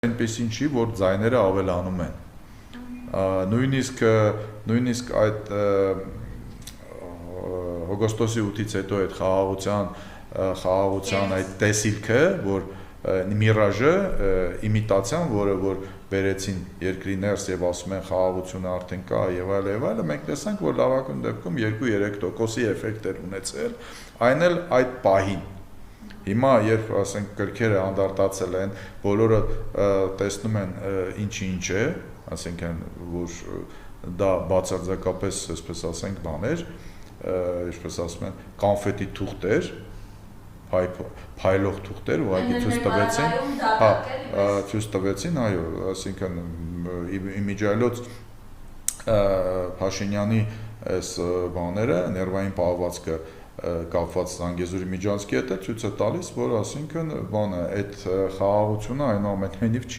Այնպեսին չի, որ ձայները ավելանում են։ Նույնիսկ այդ օգոստոսի 8-ից հետո այդ խաղաղության այդ տեսիլքը, որ միրաժը, իմիտացիան, որ բերեցին երկրի ներս եւ ասում են խաղաղությունը արդեն կա եւ այլն, մենք տեսանք, որ լավագույն դեպքում 2-3% էֆեկտ էր ունեցել, այն էլ այդ պահին։ Հիմա, երբ ասենք գրքերը անդարտացել են, բոլորը տեսնում են ինչ է, ասենքն որ դա բացարձակապես, այսպես ասենք, բաներ, ինչպես ասում են, կոնֆետի թուղթեր, փայլող թուղթեր, ուղղակի ցույց տվեցին, այո, ասենքն իմիջիայլոց Փաշինյանի այս բաները, ներվային պահվածքը կապված Զանգեզուրի միջանցքի հետ ցույց է տալիս, որ ասենքն բանը այդ խաղաղությունը այնուամենայնիվ